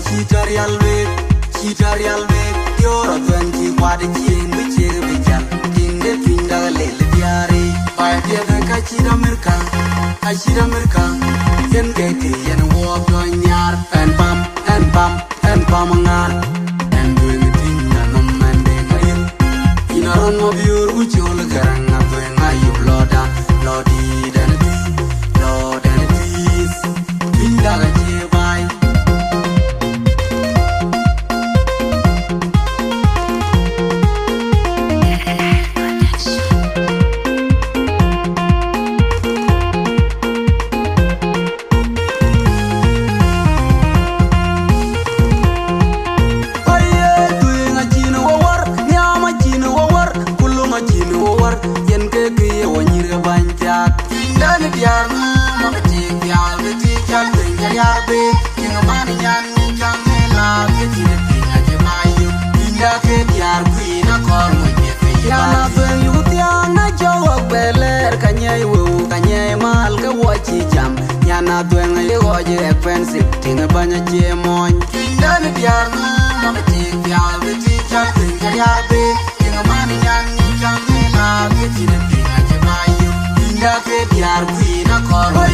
Chitarial weg, you're a 20 quad chin, which is a vision. In the finger, little diary. By the other Kachiramirka, Yen Gati, and walk on yard, and bum, and bum, and bumangar, and doing the thing, and no man in a run of your which you'll get up when you Lordy, Lord and peace. Pindaga by. Expensive, ting a banya jemon. Done it, yard, mama, take yard, the teacher, think a yard, ting a money, young, get in a thing at your bayou. Pinda get yard, queen, a corner,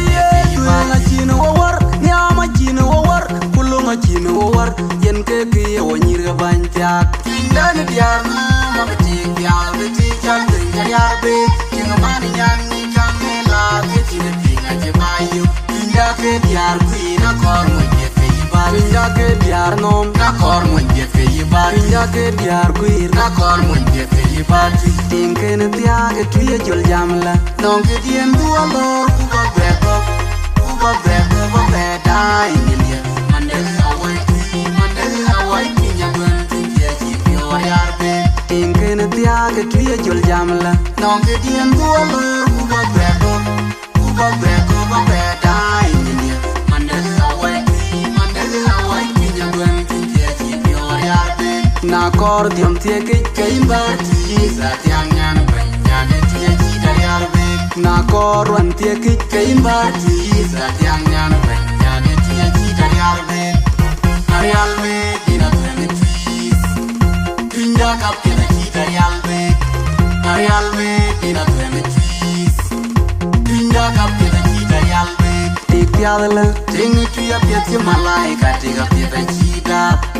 a chino over, Yama chino over, Puluma chino over, Yenkaki, when you're a banya. Done it, yard, mama, take yard, the teacher, think a yard, ting a money, young, get in a thing at your bayou. Pinda diar queen a corn when you feel bad. Pinda diar nom na corn when you feel bad. Pinda diar queen na corn when you feel bad. Tinkin a tiag to your juljamla. Don't get in to a lord who got back up, a bad dying in here. Mandela away, Mandela away, Kinya burn to keep your yard big. Tinkin a tiag to your juljamla. Don't get in to a lord who got back up, a bad dying. Na cordium tie ke imbati Zatiangan banyane tie chidarialbe Na corwan tie ke imbati Zatiangan banyane tie chidarialbe Arialbe dina tuene twis Pinda kap tie chidarialbe Arialbe dina tuene twis Pinda kap tie chidarialbe Tikiadala tingi tuya pieti malaika tiga pieta chidap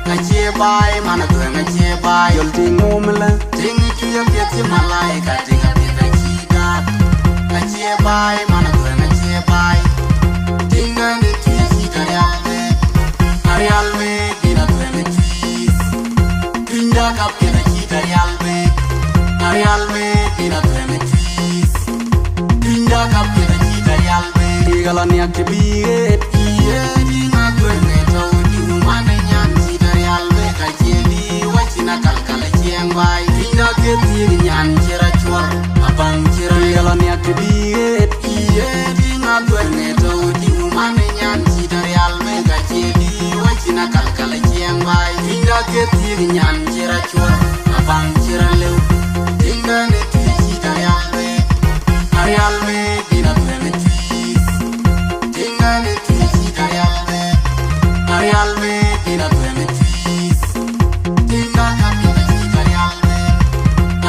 Ngache bai mana tu ngache bai yol tingumla tingi tu ya pieti malaika tinga pieta chida ngache bai mana tu ngache bai tinga ni tu ya chida arialme dina tu ngache pinda ka pieta chida arialme dina tu ngache pinda ka pieta chida arialme digalani aktibiet iye dinga tu ngache Bai, pinda ke tiri nyan chera chua, abang chera yalan ya kebiet. Iye dinga tuene tau di umane nyan chidari alme gachedi, wachina kalkala chiang bai. Pinda ke tiri nyan chera chua, abang chera leu. Pinda ne tiri chidari alme dina tuene twis. Pinda ne tiri chidari alme dina tuene twis. Pinda kapi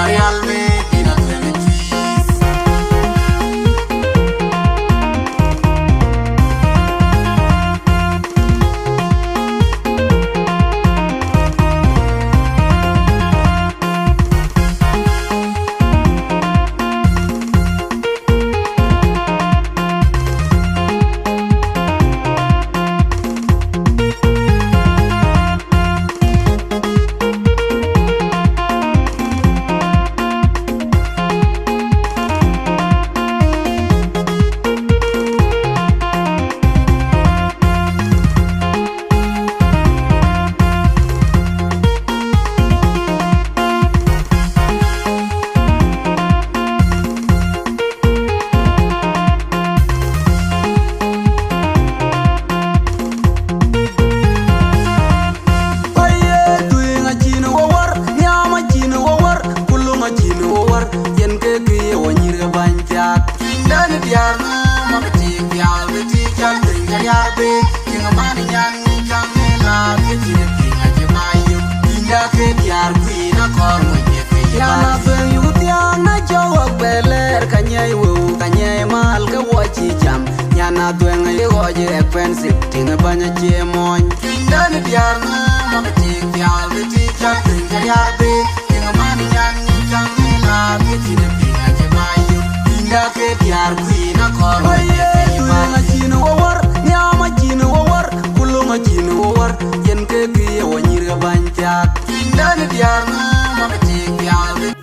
Arialme dina tuene twis. kor mo je fe yana ben yutiang na jawak beler kanyai wo kanyai mal ka wachi jam yana dwen ye goje expensive tinga banya je mon dan biar na ma ti biar ti cha tinga ya be tinga man yan ni chang la ke ti ne pinga je bayu inda ke biar kuina kor mo je fe ma jino war nyama jino war kulunga jino war yen ke ki wanyir ga banja dan biar na ma ti biar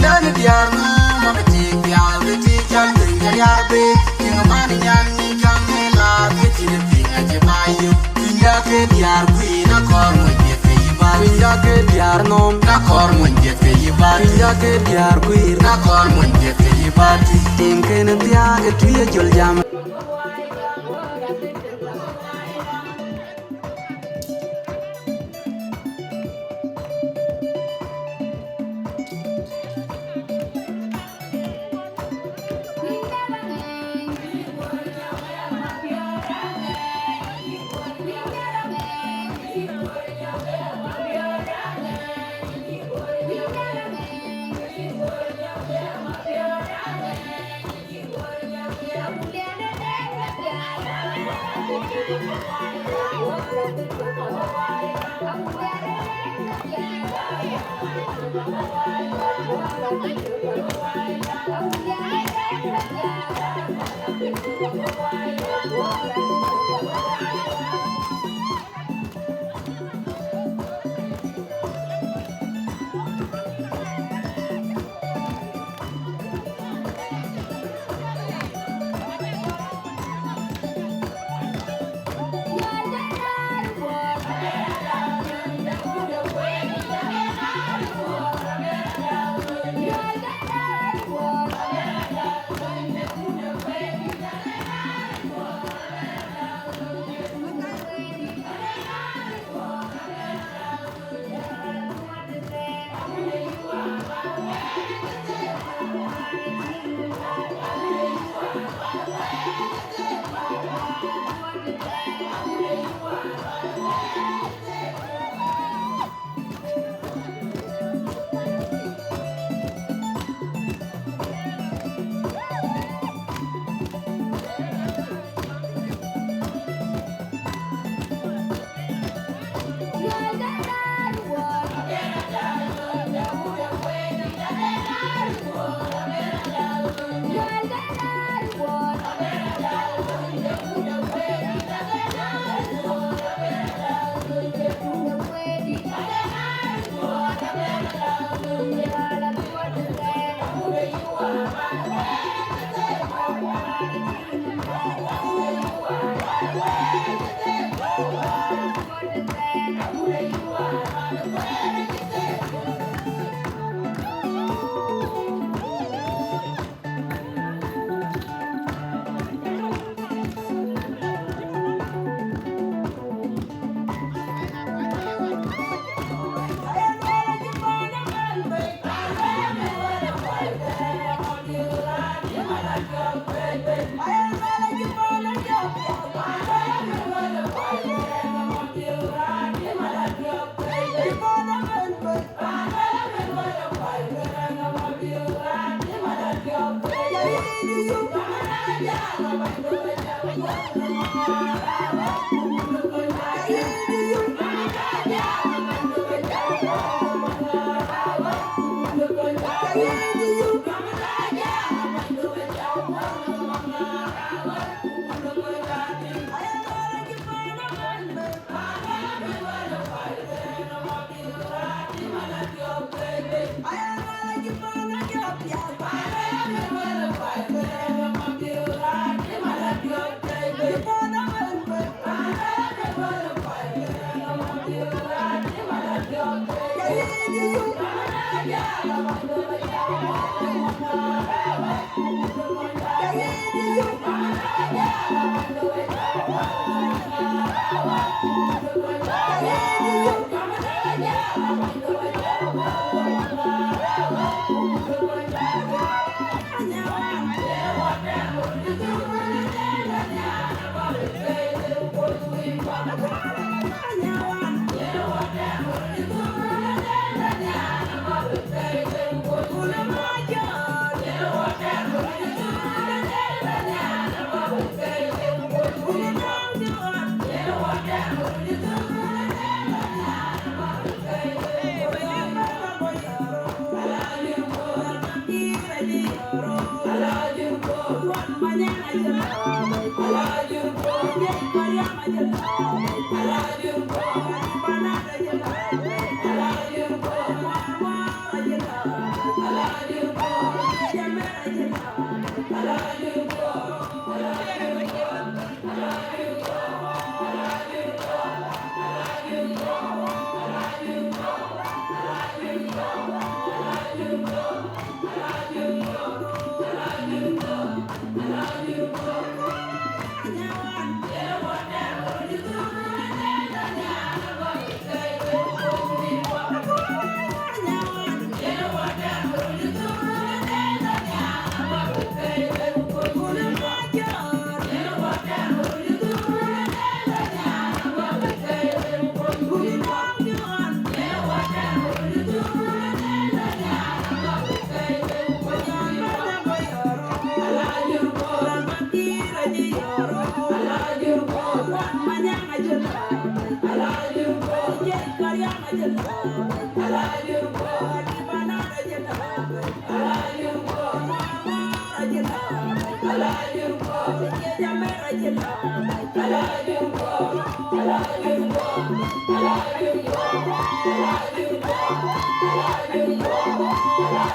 dan biar na ma ti biar ti cha tinga ya be tinga man yan ni chang la ke ti ne pinga je bayu inda ke biar kuina kor mo je fe ba inda ke biar nom na kor mo je fe ba inda ke biar kuir na kor mo je fe ba ti tin ke ne tia ke tu ye jol jam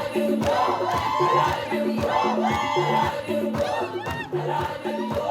I love you.